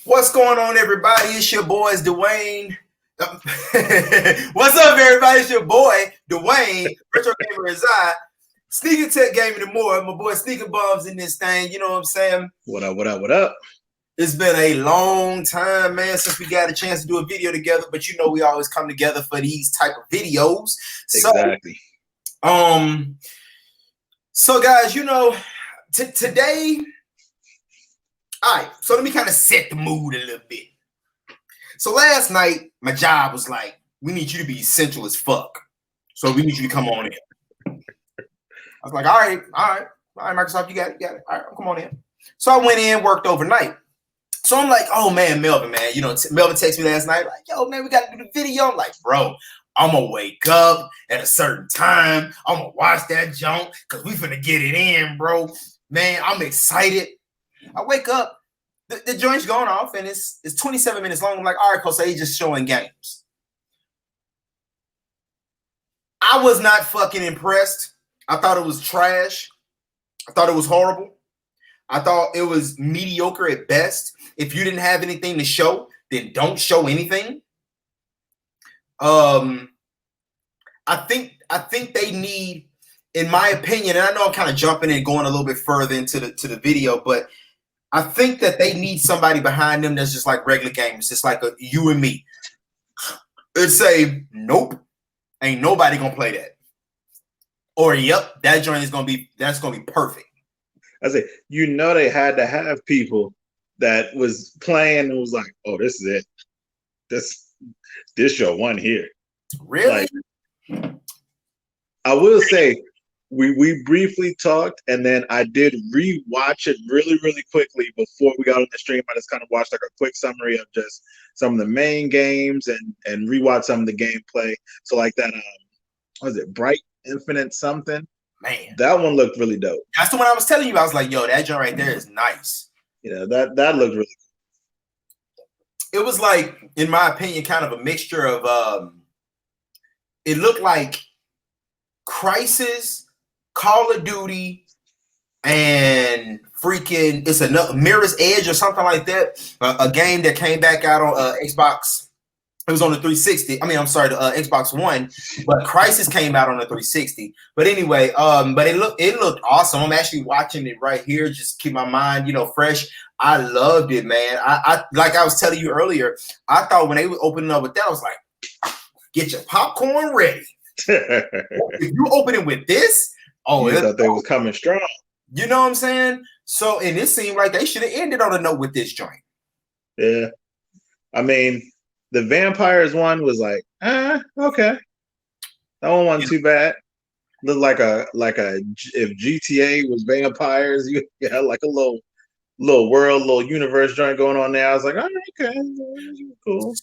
What's going on, everybody? It's your boys, Dwayne. What's up, everybody? It's your boy, Dwayne, Retro Gamer Reside, Sneaker Tech Gaming and more. My boy Sneaker Bombs in this thing. You know what I'm saying? What up, what up, what up? It's been a long time, man, since we got a chance to do a video together, but you know we always come together for these type of videos. Exactly. So guys, you know, today, all right, so let me kind of set the mood a little bit. So last night, my job was like, we need you to be essential as fuck. So we need you to come on in. I was like, all right, Microsoft, you got it. All right, come on in. So I went in, worked overnight. So I'm like, oh man, Melvin, man, you know, Melvin texted me last night, like, yo, man, we got to do the video. I'm like, bro, I'm gonna wake up at a certain time. I'm gonna watch that junk because we finna get it in, bro. Man, I'm excited. I wake up, the joint's going off, and it's 27 minutes long. I'm like, all right, Coach, he's just showing games. I was not fucking impressed. I thought it was trash. I thought it was horrible. I thought it was mediocre at best. If you didn't have anything to show, then don't show anything. I think they need, in my opinion, and I know I'm kind of jumping and going a little bit further into the video, but I think that they need somebody behind them that's just like regular gamers, just like you and me. It'd say, nope, ain't nobody gonna play that. Or yep, that joint is gonna be perfect. I say, you know, they had to have people that was playing and was like, oh, this is it. This your one here. Really? Like, I will say, we briefly talked, and then I did rewatch it really, really quickly before we got on the stream. I just kind of watched like a quick summary of just some of the main games and rewatched some of the gameplay. So like that, what was it, Bright Infinite something? Man, that one looked really dope. That's the one I was telling you. I was like, yo, that joint right there is nice. Yeah, that looked really cool. It was like, in my opinion, kind of a mixture of it looked like Crysis, Call of Duty, and freaking it's another Mirror's Edge or something like that. A game that came back out on Xbox. It was on the 360. I mean, I'm sorry, the Xbox One, but Crysis came out on the 360. But anyway, but it looked awesome. I'm actually watching it right here. Just keep my mind, you know, fresh. I loved it, man. I like I was telling you earlier. I thought when they were opening up with that, I was like, get your popcorn ready. If you open it with this, you thought they was coming strong. You know what I'm saying? So, and it seemed like they should have ended on a note with this joint. Yeah, I mean, the vampires one was like, okay, that one wasn't too bad. Looked like a if GTA was vampires, you had like a little world, little universe joint going on there. I was like, all right, okay, cool.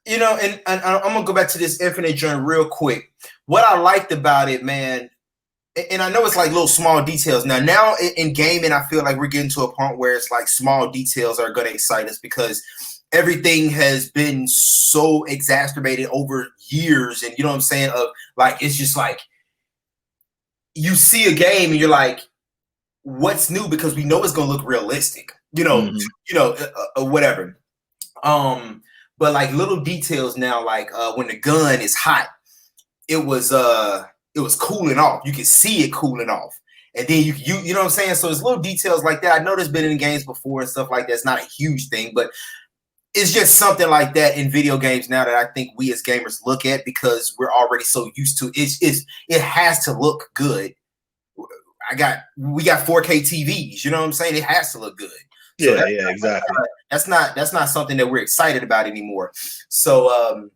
You know, and I'm gonna go back to this Infinite joint real quick. What I liked about it, man, and I know it's like little small details. Now in gaming, I feel like we're getting to a point where it's like small details are gonna excite us because everything has been so exacerbated over years, and you know what I'm saying? Of like, it's just like you see a game and you're like, what's new? Because we know it's gonna look realistic, you know, whatever. But like little details now, like when the gun is hot, it was cooling off. You can see it cooling off. And then you know what I'm saying? So there's little details like that. I know there's been in games before and stuff like that. It's not a huge thing, but it's just something like that in video games now that I think we as gamers look at because we're already so used to it. It has to look good. We got 4K TVs, you know what I'm saying? It has to look good. So yeah, exactly. That's not something that we're excited about anymore. So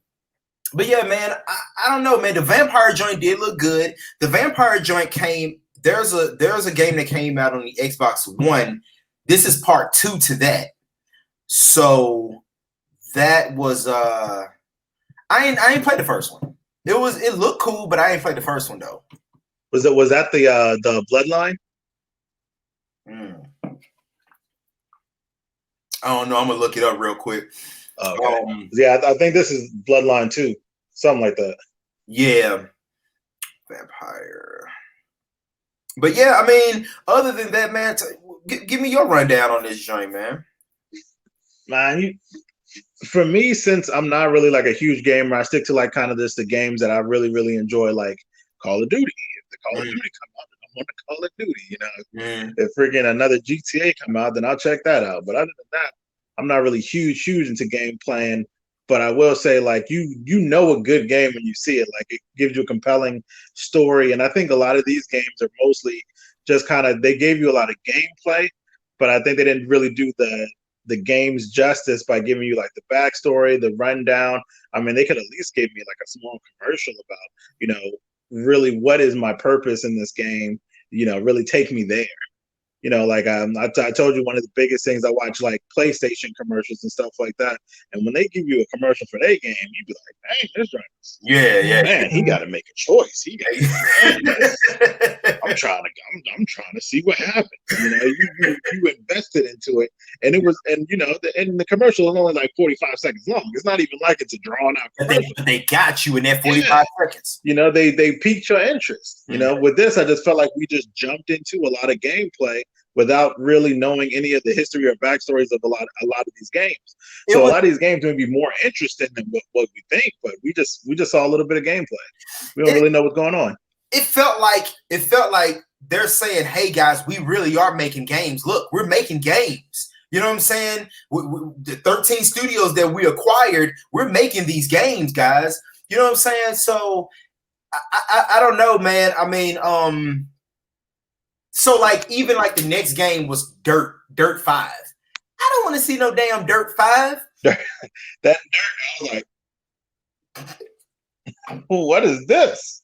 but yeah, man, I don't know, man. The vampire joint did look good. The vampire joint came. There's a game that came out on the Xbox One. This is part 2 to that. So that was I ain't played the first one. It looked cool, but I ain't played the first one though. Was that the Bloodline? I don't know. I'm gonna look it up real quick. Okay. Yeah, I think this is Bloodline 2, something like that. Yeah, vampire. But yeah, I mean, other than that, man, give me your rundown on this joint, man. Man, for me, since I'm not really like a huge gamer, I stick to like kind of the games that I really, really enjoy, like Call of Duty. If the Call of Duty come out, then I want to Call of Duty. You know, if freaking another GTA come out, then I'll check that out. But other than that, I'm not really huge into game playing. But I will say, like you know a good game when you see it. Like it gives you a compelling story, and I think a lot of these games are mostly just kind of they gave you a lot of gameplay, but I think they didn't really do the game's justice by giving you like the backstory, the rundown. I mean, they could at least give me like a small commercial about, you know, really what is my purpose in this game. You know, really take me there. You know, like I told you one of the biggest things I watch like PlayStation commercials and stuff like that. And when they give you a commercial for their game, you be like, "Dang, this driver, man, he got to make a choice. He got. I'm trying to see what happens. You know, you invested into it, and it was, and you know, the commercial is only like 45 seconds long. It's not even like it's a drawn out commercial. They got you in that 45 seconds. You know, they piqued your interest. You know, with this, I just felt like we just jumped into a lot of gameplay without really knowing any of the history or backstories of a lot of these games. So a lot of these games may be more interesting than what we think, but we just saw a little bit of gameplay. We don't really know what's going on. It felt like they're saying, "Hey guys, we really are making games. Look, we're making games." You know what I'm saying? The 13 studios that we acquired, we're making these games, guys. You know what I'm saying? So I don't know, man. I mean, so like even like the next game was Dirt 5. I don't want to see no damn Dirt 5. That Dirt, I was like, what is this?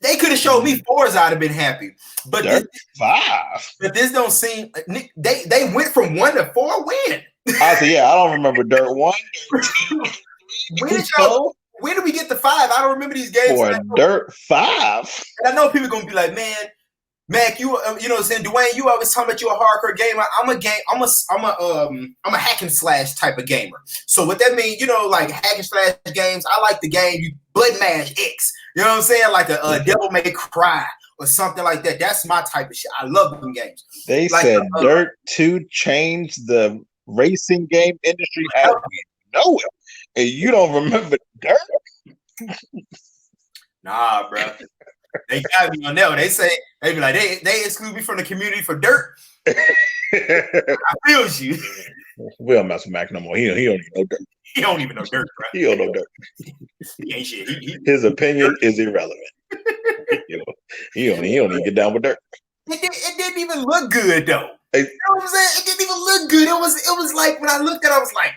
They could have showed me Forza, I'd have been happy. But Dirt 5. But this don't seem. They went from 1 to 4. When? I said, yeah, I don't remember Dirt 1, Dirt 2. When did we get the 5? I don't remember these games. For Dirt 5. And I know people are gonna be like, man, Mac, you know what I'm saying? Dwayne, you always talking about you a hardcore gamer. I'm a hack and slash type of gamer. So what that means, you know, like hack and slash games, I like the game you button mash X. You know what I'm saying? Like a Devil May Cry or something like that. That's my type of shit. I love them games. They like, said Dirt 2 changed the racing game industry as we know it. And you don't remember Dirt? Nah, bro. They got me on that one. They be like, they exclude me from the community for Dirt. I feel you. We don't mess with Mac no more. He don't even know Dirt. He don't even know Dirt, bro. He don't know Dirt. He ain't shit. His opinion is irrelevant. He don't even get down with Dirt. It didn't even look good though. You know what I'm saying? It didn't even look good. It was like when I looked at it, I was like,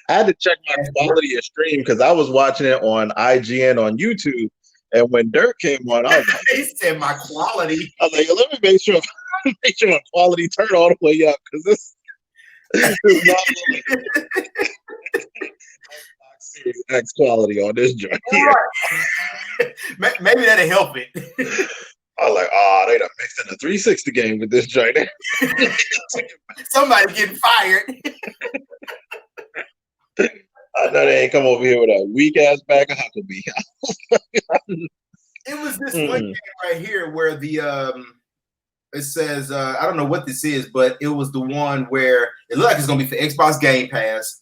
I had to check my quality of stream because I was watching it on IGN on YouTube, and when Dirt came on, I was like, "He said my quality." I was like, let me make sure my quality turned all the way up because this is not Series X quality on this joint here. Maybe that'll help it. I was like, they done mixed in a 360 game with this joint. Somebody getting fired. I know they ain't come over here with a weak ass bag of Huckabee. It was this one game right here where the it says I don't know what this is, but it was the one where it looked like it's gonna be for Xbox Game Pass,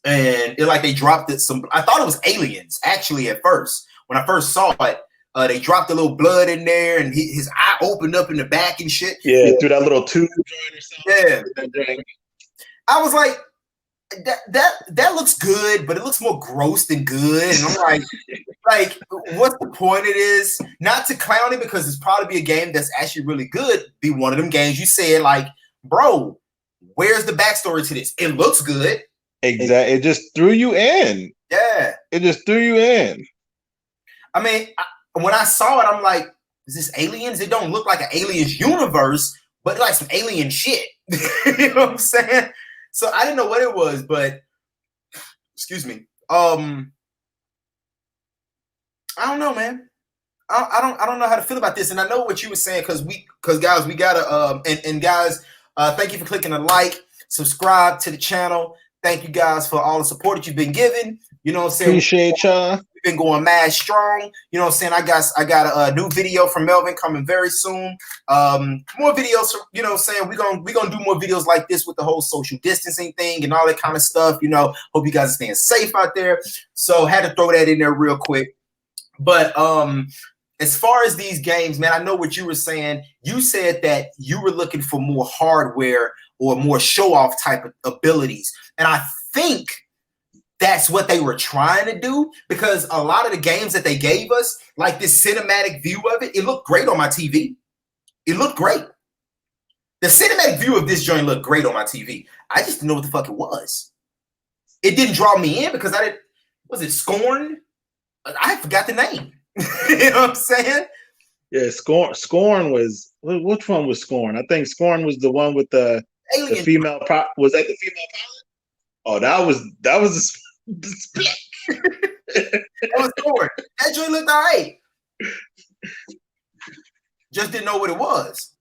and it like they dropped it some. I thought it was Aliens actually at first when I first saw it. They dropped a little blood in there, and his eye opened up in the back and shit. Yeah, through that little tube joint or something. Yeah, I was like. That looks good, but it looks more gross than good. And I'm like, what's the point of this? Not to clown it because it's probably be a game that's actually really good. Be one of them games you said, like, bro, where's the backstory to this? It looks good. Exactly. It just threw you in. Yeah. It just threw you in. I mean, when I saw it, I'm like, is this Aliens? It don't look like an Aliens universe, but like some alien shit. You know what I'm saying? So I didn't know what it was, but excuse me. I don't know, man. I don't know how to feel about this. And I know what you were saying because guys, we gotta and guys, thank you for clicking a like, subscribe to the channel. Thank you guys for all the support that you've been giving. You know what I'm saying? Appreciate y'all. We've been going mad strong. You know what I'm saying? I got a new video from Melvin coming very soon. More videos, you know what I'm saying? We're gonna do more videos like this with the whole social distancing thing and all that kind of stuff. You know, hope you guys are staying safe out there. So had to throw that in there real quick. But as far as these games, man, I know what you were saying. You said that you were looking for more hardware or more show-off type of abilities. And I think that's what they were trying to do, because a lot of the games that they gave us, like this cinematic view of it, it looked great on my TV. It looked great. The cinematic view of this joint looked great on my TV. I just didn't know what the fuck it was. It didn't draw me in because I didn't, was it Scorn? I forgot the name. You know what I'm saying? Yeah, Scorn was, which one was Scorn? I think Scorn was the one with the female was that the female pilot? Oh, that was the split. That was Scorn. That joint looked all right. Just didn't know what it was.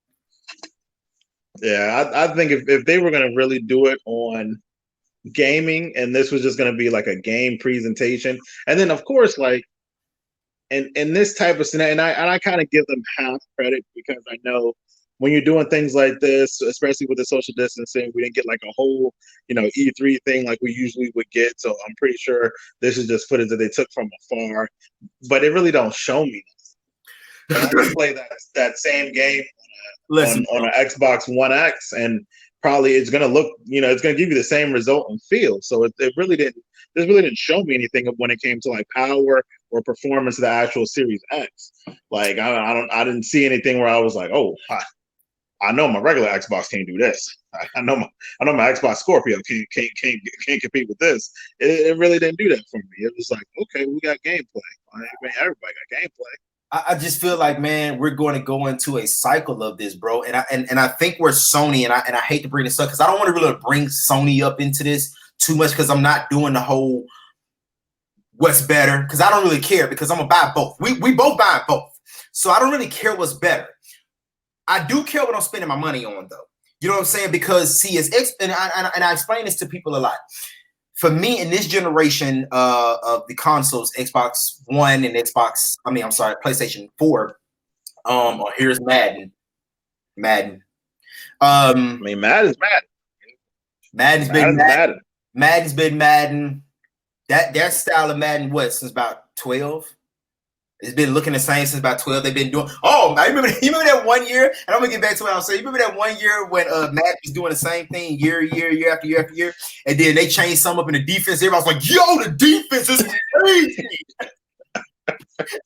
Yeah, I think if they were gonna really do it on gaming, and this was just gonna be like a game presentation, and then of course, like in this type of scenario, and I kind of give them half credit, because I know when you're doing things like this, especially with the social distancing, we didn't get like a whole, E3 thing like we usually would get. So I'm pretty sure this is just footage that they took from afar, but it really don't show me. But I can play that same game on an Xbox One X, and probably it's gonna look, it's gonna give you the same result and feel. So it really didn't. This really didn't show me anything when it came to like power or performance of the actual Series X. Like I didn't see anything where I was like, oh, I know my regular Xbox can't do this. I know my Xbox Scorpio can't compete with this. It really didn't do that for me. It was like, okay, we got gameplay. I mean, everybody got gameplay. I just feel like, man, we're going to go into a cycle of this, bro. And I think we're Sony, and I hate to bring this up because I don't want to really bring Sony up into this too much, because I'm not doing the whole what's better, because I don't really care, because I'm gonna buy both. We both buy both, so I don't really care what's better. I do care what I'm spending my money on, though. You know what I'm saying? Because see, and I explain this to people a lot. For me, in this generation of the consoles, Xbox One and PlayStation 4, or here's Madden. Madden's Madden. Madden's been Madden. Madden's been Madden. That style of Madden, since about 12? It's been looking the same since about 12. They've been doing. Oh, I remember that 1 year, and I'm gonna get back to what I'm saying. You remember that 1 year when Madden was doing the same thing year after year, and then they changed some up in the defense. Everybody was like, "Yo, the defense is crazy."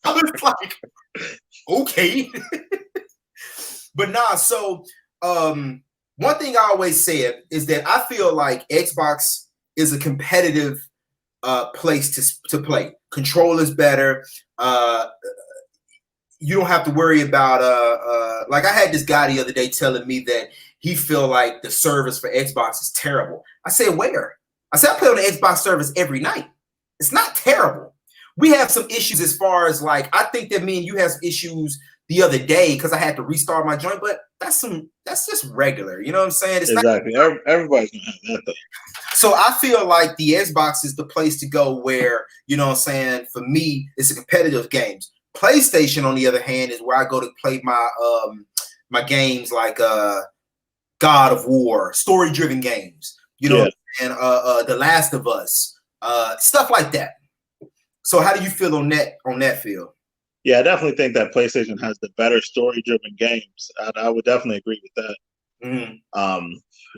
I was like, "Okay," but nah. So, one thing I always said is that I feel like Xbox is a competitive place to play. Control is better. You don't have to worry about like I had this guy the other day telling me that he feel like the service for Xbox is terrible. I said, where? I said, I play on the Xbox service every night. It's not terrible. We have some issues as far as like, I think that me and you have some issues the other day because I had to restart my joint, but that's just regular. You know what I'm saying? It's exactly. Everybody's gonna have that though. So I feel like the Xbox is the place to go where, you know what I'm saying, for me, it's a competitive games. PlayStation, on the other hand, is where I go to play my my games like God of War, story-driven games, and The Last of Us, stuff like that. So how do you feel on that field? Yeah, I definitely think that PlayStation has the better story-driven games. I would definitely agree with that. Mm-hmm.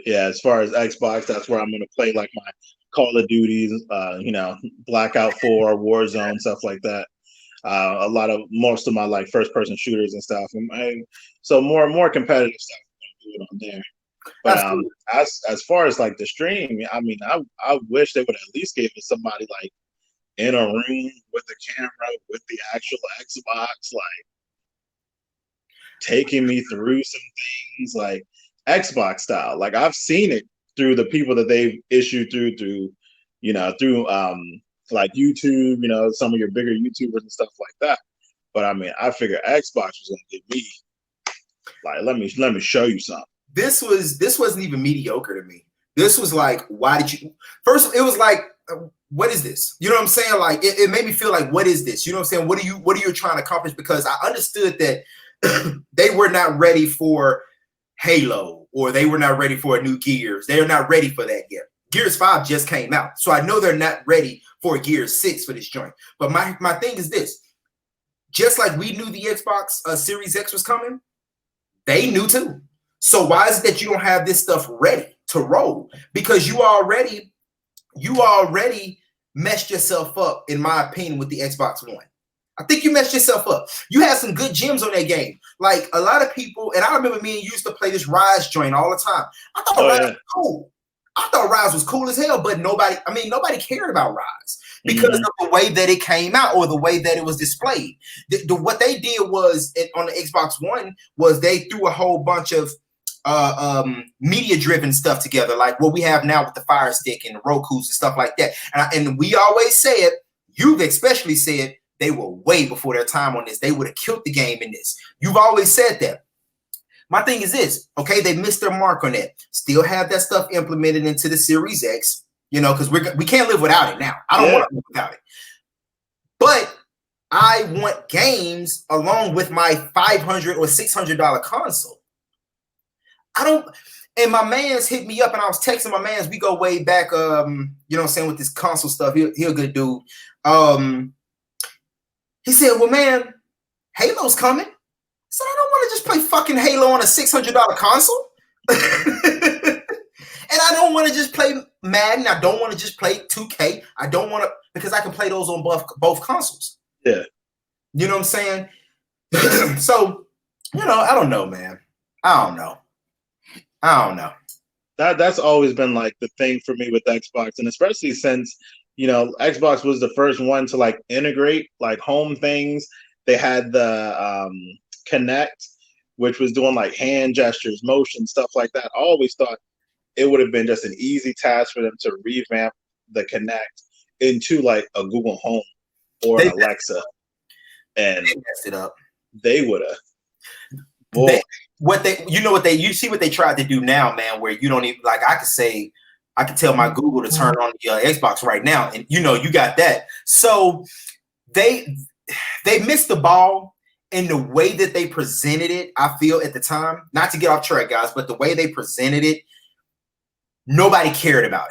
Yeah, as far as Xbox, that's where I'm going to play like my Call of Duties, Blackout 4, Warzone, stuff like that. Most of my like first-person shooters and stuff. So more competitive stuff I'm going to do it on there. But as far as like the stream, I mean, I wish they would at least give it somebody like in a room with the camera, with the actual Xbox, like taking me through some things like Xbox style. Like I've seen it through the people that they've issued through like YouTube, some of your bigger YouTubers and stuff like that. But I mean, I figured Xbox was gonna give me like, let me show you something. This wasn't even mediocre to me. This was like, why did you? First, it was like, what is this? You know what I'm saying? Like, it made me feel like, what is this? You know what I'm saying? What are you trying to accomplish? Because I understood that they were not ready for Halo, or they were not ready for a new Gears. They are not ready for that yet. Gears 5 just came out, so I know they're not ready for Gears 6 for this joint. But my thing is this: just like we knew the Xbox Series X was coming, they knew too. So why is it that you don't have this stuff ready to roll? Because you already messed yourself up, in my opinion, with the Xbox One. I think you messed yourself up. You had some good gems on that game. Like a lot of people, and I remember me and you used to play this Rise joint all the time. I thought Rise was cool. I thought Rise was cool as hell, but nobody cared about Rise because of the way that it came out or the way that it was displayed. What they did was on the Xbox One was they threw a whole bunch of media-driven stuff together, like what we have now with the Fire Stick and the Roku's and stuff like that. And we always said, you've especially said, they were way before their time on this. They would have killed the game in this. You've always said that. My thing is this, okay? They missed their mark on that. Still have that stuff implemented into the Series X, you know, because we can't live without it now. I don't want to live without it. But I want games along with my $500 or $600 console. I don't. And my man's hit me up, and I was texting my man's. We go way back. You know what I'm saying, with this console stuff. He a good dude. He said, well, man, Halo's coming. I said, I don't want to just play fucking Halo on a $600 console. And I don't want to just play Madden. I don't want to just play 2K. I don't want to, because I can play those on both consoles. Yeah. You know what I'm saying? So, you know, I don't know, man. I don't know. That's always been like the thing for me with Xbox, and especially since, you know, Xbox was the first one to like integrate like home things. They had the Kinect, which was doing like hand gestures, motion, stuff like that. I always thought it would have been just an easy task for them to revamp the Kinect into like a Google Home or an Alexa, and they messed it up. They would have. You see what they tried to do now, man, where you don't even, like, I could tell my Google to turn on the Xbox right now, and you know, you got that. So they missed the ball in the way that they presented it. I feel at the time, not to get off track, guys, but the way they presented it, nobody cared about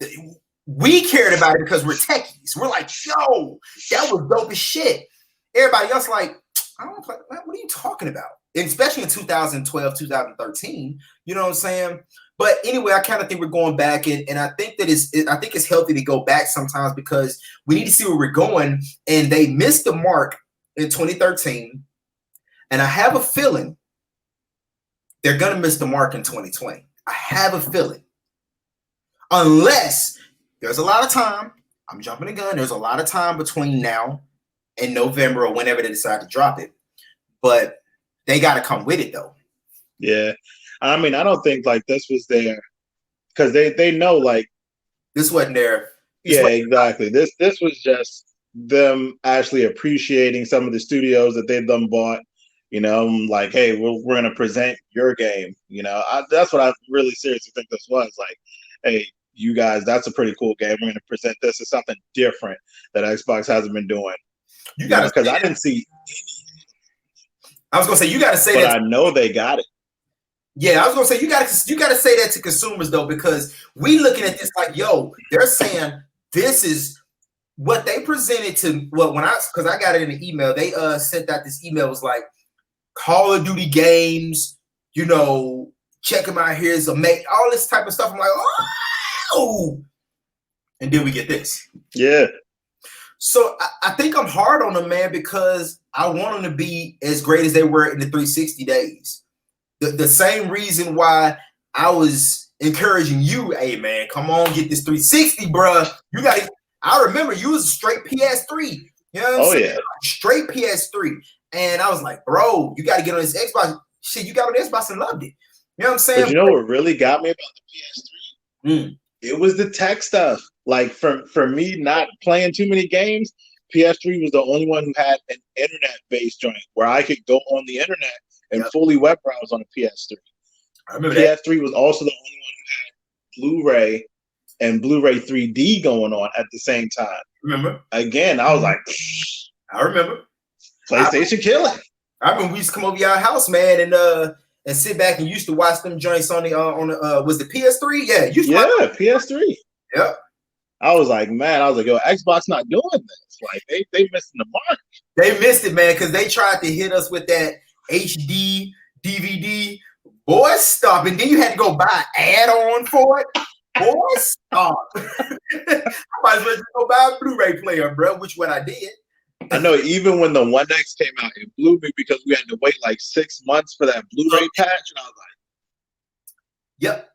it. We cared about it because we're techies. We're like, yo, that was dope as shit. Everybody else like, I don't play. What are you talking about? And especially in 2012, 2013. You know what I'm saying? But anyway, I kind of think we're going back, and I think that I think it's healthy to go back sometimes because we need to see where we're going. And they missed the mark in 2013, and I have a feeling they're gonna miss the mark in 2020. I have a feeling, unless there's a lot of time. I'm jumping the gun. There's a lot of time between now and November or whenever they decide to drop it, but they got to come with it though. Yeah. I mean, I don't think like this was there because they know like this wasn't there. Exactly. This was just them actually appreciating some of the studios that they've done bought. You know, like, hey, we're gonna present your game. You know, that's what I really seriously think this was. Like, hey, you guys, that's a pretty cool game. We're gonna present this as something different that Xbox hasn't been doing. You got to, because I didn't see any. I was gonna say you got to say but that. I know they got it. Yeah, I was gonna say you got to say that to consumers though, because we looking at this like, yo, they're saying this is what they presented to. Well, because I got it in the email, they sent out this email, was like Call of Duty games, you know, check them out. Here's all this type of stuff. I'm like, oh, and then we get this. Yeah. So I think I'm hard on them, man, because I want them to be as great as they were in the 360 days. The same reason why I was encouraging you, hey, man, come on, get this 360, bruh. You got it. I remember you was a straight PS3. You know what I'm saying? Yeah. Straight PS3. And I was like, bro, you got to get on this Xbox. Shit, you got on the Xbox and loved it. You know what I'm saying? But you know what really got me about the PS3? It was the tech stuff. Like, for me not playing too many games, PS3 was the only one who had an internet-based joint where I could go on the internet and fully web browse on a PS3. I remember PS3 was also the only one who had Blu-ray and Blu-ray 3D going on at the same time. Remember? Again, I was like, I remember. PlayStation killing. I remember we used to come over to your house, man, and sit back and used to watch them joints on the was the PS3? Yeah, PS3. Yep. I was like, yo, Xbox not doing this. Like they missing the mark. They missed it, man, because they tried to hit us with that HD DVD. Boy, stop. And then you had to go buy an add-on for it. Boy, stop. I might as well just go buy a Blu-ray player, bro, which what I did. I know even when the One X came out, it blew me because we had to wait like 6 months for that Blu-ray patch. And I was like, yep.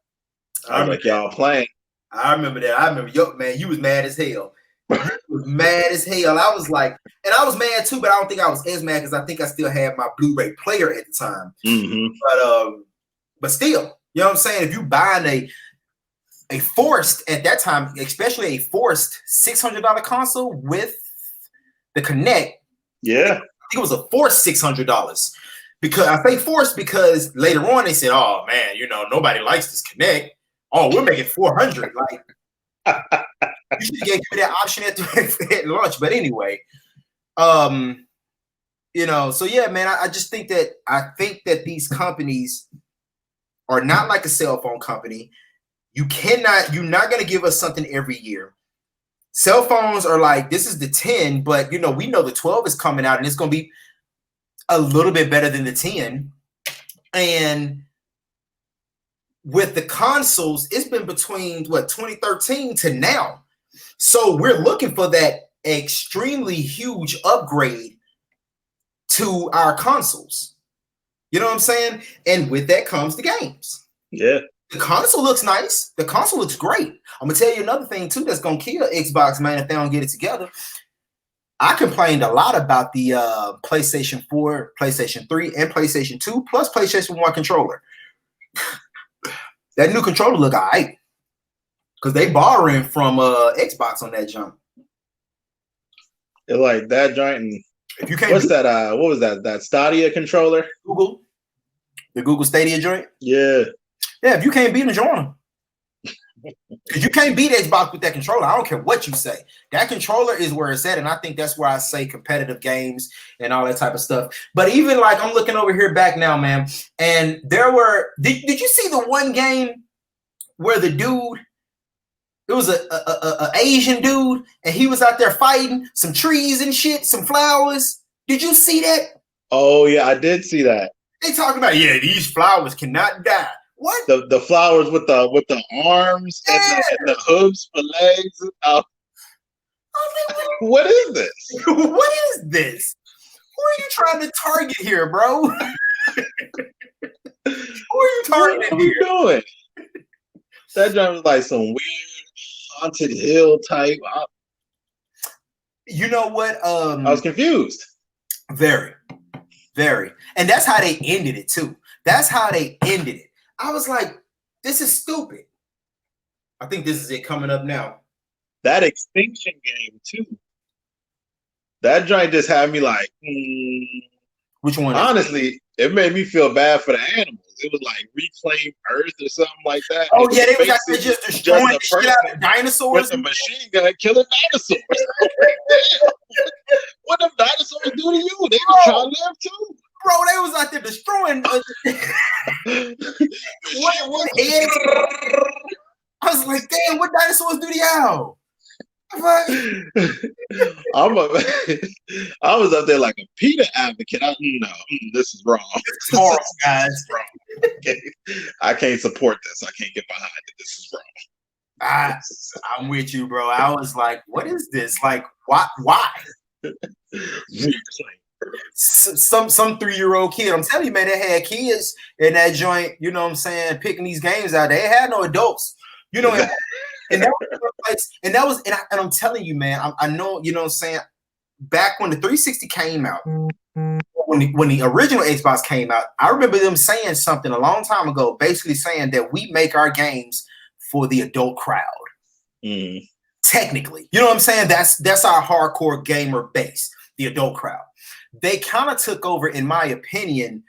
I was like, y'all playing. I remember that. I remember, yo, man, you was mad as hell. You was mad as hell. I was like, and I was mad too, but I don't think I was as mad because I think I still had my Blu-ray player at the time. Mm-hmm. But still, you know what I'm saying? If you buying a forced at that time, especially a forced $600 console with the Kinect, yeah, I think it was a forced $600. Because I say forced because later on they said, "Oh man, you know nobody likes this Kinect. Oh, we're making $400." Like you should have gave me that option at launch. But anyway, you know, so yeah, man, I just think that these companies are not like a cell phone company. You're not going to give us something every year. Cell phones are like, this is the 10, but you know, we know the 12 is coming out and it's going to be a little bit better than the 10. And with the consoles, it's been between 2013 to now. So we're looking for that extremely huge upgrade to our consoles. You know what I'm saying? And with that comes the games. Yeah. The console looks nice. The console looks great. I'm gonna tell you another thing too that's gonna kill Xbox, man, if they don't get it together. I complained a lot about the PlayStation 4, PlayStation 3, and PlayStation 2, plus PlayStation 1 controller. That new controller look all right. Because they borrowing from Xbox on that jump. It's like that joint and if you can't what's that? What was that? That Stadia controller? The Google Stadia joint? Yeah. Yeah, if you can't beat them, join them. Because you can't beat Xbox with that controller. I don't care what you say. That controller is where it's at, and I think that's where I say competitive games and all that type of stuff. But even like I'm looking over here back now, man, and there were did you see the one game where the dude, it was a Asian dude, and he was out there fighting some trees and shit, some flowers. Did you see that? Oh yeah, I did see that. They talking about, yeah, these flowers cannot die. What? The flowers with the arms and the hooves for legs. What is this? What is this? Who are you trying to target here, bro? Who are you targeting here? What are you doing? That joint was like some weird haunted hill type. You know what? I was confused. Very, very. And that's how they ended it too. That's how they ended it. I was like, this is stupid. I think this is it coming up now. That extinction game too. That joint just had me like, Which one? Honestly, it made me feel bad for the animals. It was like Reclaim Earth or something like that. Oh yeah, they was actually just destroying the shit out of dinosaurs with a machine gun killing dinosaurs. What them dinosaurs do to you? They was trying to live too. Bro, they was out there destroying. I was like, damn, what dinosaurs do to y'all? I was up there like a PETA advocate. This is wrong. It's horrible, guys. This is wrong. I can't support this. I can't get behind it. This is wrong. I'm with you, bro. I was like, what is this? Like, why? Some 3-year-old kid. I'm telling you, man, they had kids in that joint, you know what I'm saying, picking these games out. They had no adults, you know, and I'm telling you, man, I know, you know what I'm saying, back when the 360 came out, when the original Xbox came out, I remember them saying something a long time ago, basically saying that we make our games for the adult crowd. Technically, you know what I'm saying? That's our hardcore gamer base, the adult crowd. They kind of took over, in my opinion.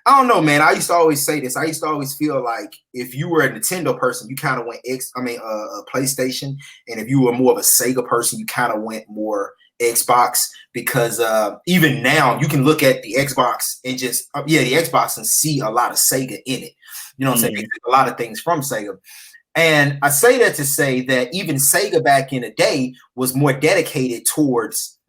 I don't know, man. I used to always say this. I used to always feel like if you were a Nintendo person, you kind of went PlayStation, and if you were more of a Sega person, you kind of went more Xbox. Because even now, you can look at the Xbox and just the Xbox and see a lot of Sega in it. You know what I'm saying? A lot of things from Sega. And I say that to say that even Sega back in the day was more dedicated towards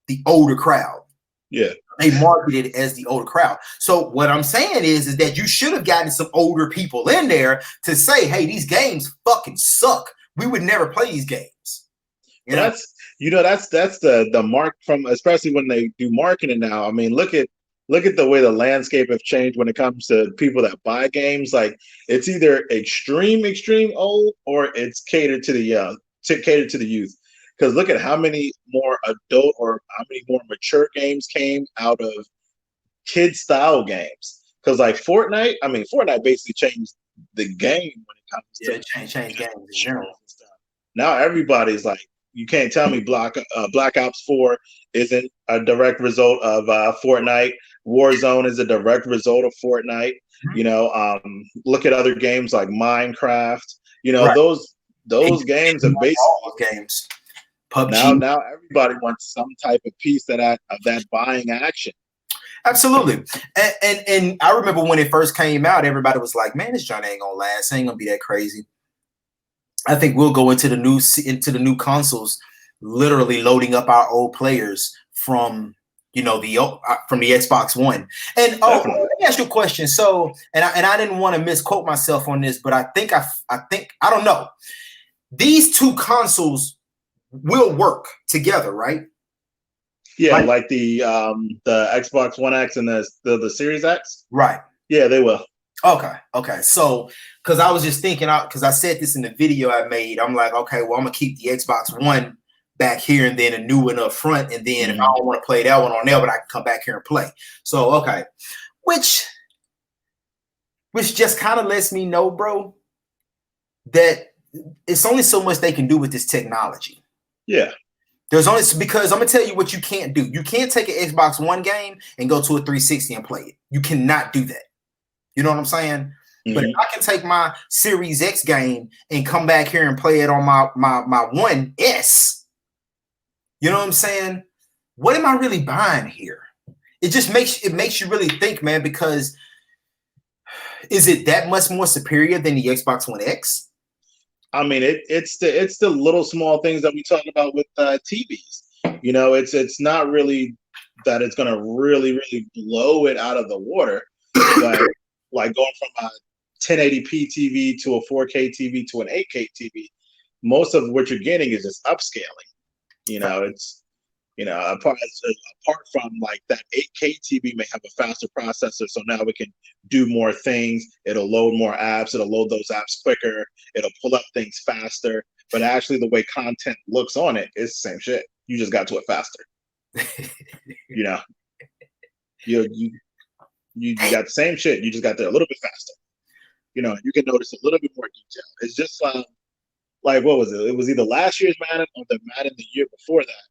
the older crowd. Yeah. They marketed it as the older crowd. So what I'm saying is that you should have gotten some older people in there to say, hey, these games fucking suck. We would never play these games. You know? That's the mark from, especially when they do marketing now. I mean, look at the way the landscape have changed when it comes to people that buy games. Like, it's either extreme old, or it's catered to the youth. Because look at how many more adult or how many more mature games came out of kid style games. Because like Fortnite basically changed the game when it comes to change games in general. Now everybody's like, you can't tell me Black Ops 4 isn't a direct result of Fortnite. Warzone is a direct result of Fortnite. Look at other games like Minecraft. Right. Those games are basically games. PUBG. Now everybody wants some type of piece of that buying action. Absolutely. And I remember when it first came out, everybody was like, man, this joint ain't gonna last. It ain't gonna be that crazy. I think we'll go into the new consoles, literally loading up our old players from the Xbox One. And let me ask you a question. So, and I didn't want to misquote myself on this, but I think I don't know. These two consoles will work together, right? Yeah, like the Xbox One X and the Series X. Right. Yeah, they will. Okay. So, because I was just thinking, because I said this in the video I made, I'm like, okay, well, I'm gonna keep the Xbox One back here and then a new one up front, and then if I don't want to play that one on there, but I can come back here and play. So, okay, which just kind of lets me know, bro, that it's only so much they can do with this technology. Yeah. There's only, because I'm gonna tell you what you can't do. You can't take an Xbox One game and go to a 360 and play it. You cannot do that. You know what I'm saying? But if I can take my Series X game and come back here and play it on my One S, you know what I'm saying? What am I really buying here? It just makes you really think, man, because is it that much more superior than the Xbox One X? I mean, it's the little small things that we talk about with TVs. It's not really that it's going to really, really blow it out of the water, but like going from a 1080p TV to a 4K TV to an 8K TV, most of what you're getting is just upscaling. It's apart from like that 8K TV may have a faster processor, so now we can do more things. It'll load more apps. It'll load those apps quicker. It'll pull up things faster. But actually, the way content looks on it is the same shit. You just got to it faster. You got the same shit. You just got there a little bit faster. You can notice a little bit more detail. It's just like what was it? It was either last year's Madden or the Madden the year before that.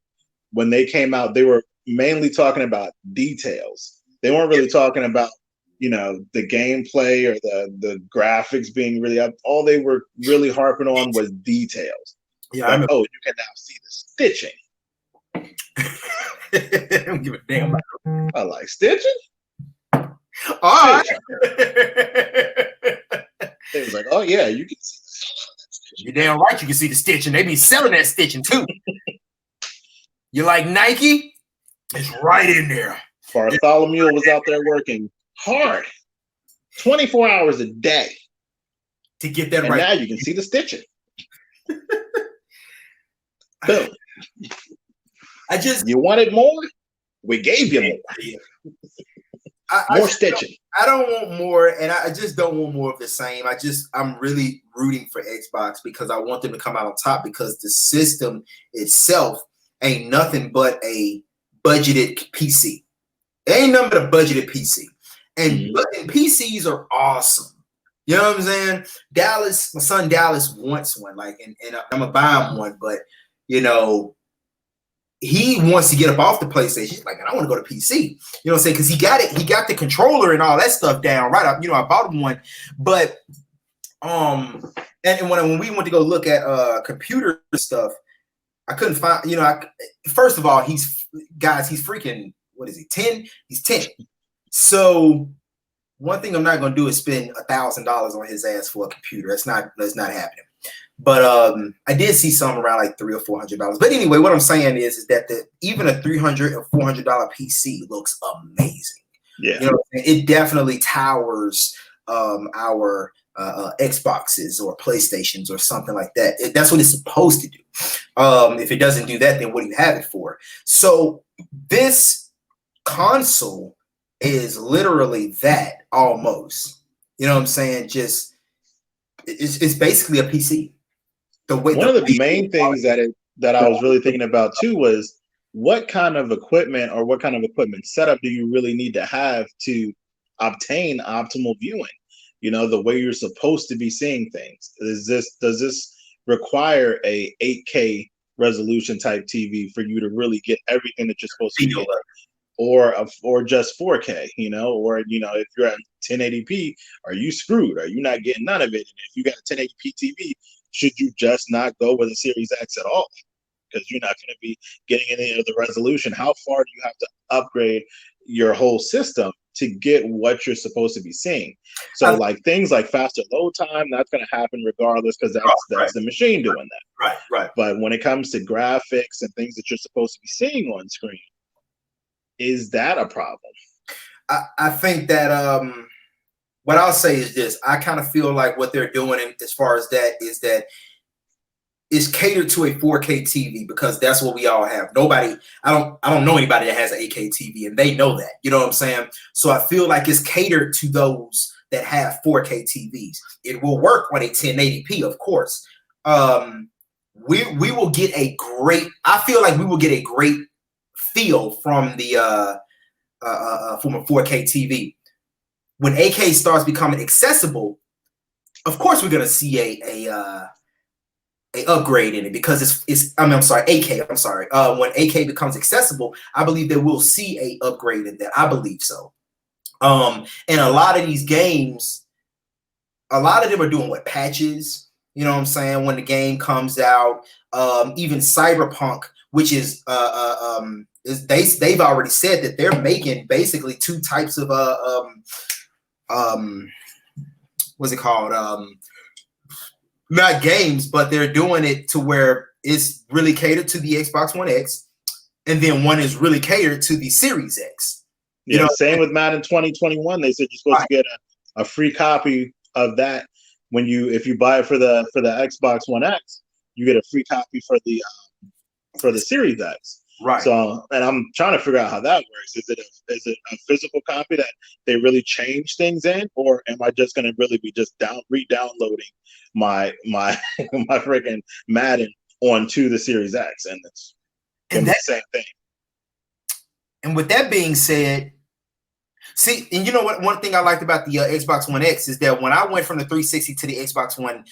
When they came out, they were mainly talking about details. They weren't really talking about, the gameplay or the graphics being really up. All they were really harping on was details. Yeah, like, you can now see the stitching. I don't give a damn about it. I like stitching. All right. They was like, oh yeah, you can see the You're damn right you can see the stitching. They be selling that stitching too. You like Nike? It's right in there. Bartholomew was out there working hard, 24 hours a day to get that and right. Now you can see the stitching. Boom. You wanted more? We gave you more. More stitching. I don't want more, and I just don't want more of the same. I'm really rooting for Xbox because I want them to come out on top, because the system itself ain't nothing but a budgeted PC. It ain't nothing but a budgeted PC. And PCs are awesome. You know what I'm saying? Dallas, my son Dallas wants one, and I'm gonna buy him one, but he wants to get up off the PlayStation. He's like, man, I want to go to PC. You know what I'm saying? Because he got the controller and all that stuff down right up. I bought him one, but and when we went to go look at computer stuff, I couldn't find. First of all, he's freaking, what is he, 10? He's 10. So one thing I'm not going to do is spend $1,000 on his ass for a computer. That's not happening. But I did see some around like $300 or $400. But anyway, what I'm saying is that even a $300 or $400 PC looks amazing. Yeah, it definitely towers our Xboxes or PlayStations or something like that. That's what it's supposed to do. If it doesn't do that, then what do you have it for? So this console is literally that almost. You know what I'm saying? Just it's basically a PC. One of the main things that I was really thinking about too was what kind of equipment or what kind of equipment setup do you really need to have to obtain optimal viewing? The way you're supposed to be seeing things. Does this require a 8K resolution type TV for you to really get everything that you're supposed to get? Or just 4K, or if you're at 1080p, are you screwed? Are you not getting none of it? And if you got a 1080p TV, should you just not go with a Series X at all? Because you're not going to be getting any of the resolution. How far do you have to upgrade your whole system to get what you're supposed to be seeing? So like things like faster load time, that's going to happen regardless, because that's the machine doing that. Right. But when it comes to graphics and things that you're supposed to be seeing on screen, is that a problem? I think that what I'll say is this. I kind of feel like what they're doing as far as that is catered to a 4K TV, because that's what we all have. I don't know anybody that has an 8K TV, and they know that. You know what I'm saying? So I feel like it's catered to those that have 4K TVs. It will work on a 1080p, of course. We will get I feel like we will get a great feel from a 4K TV. When 8K starts becoming accessible, of course we're gonna see a upgrade in it, because it's 8K. I'm sorry. When 8K becomes accessible, I believe that we'll see a upgrade in that. I believe so. And a lot of these games, a lot of them are doing patches. You know what I'm saying? When the game comes out, even Cyberpunk, which is they've already said that they're making basically two types of what's it called? Not games, but they're doing it to where it's really catered to the Xbox One X, and then one is really catered to the Series X. Same with Madden 2021. They said you're supposed to get a free copy of that if you buy it for the Xbox One X, you get a free copy for the Series X. Right. So, and I'm trying to figure out how that works. Is it a physical copy that they really change things in, or am I just going to really be just re-downloading my freaking Madden onto the Series X, and it's the same thing? And with that being said, see, and you know what? One thing I liked about the Xbox One X is that when I went from the 360 to the Xbox One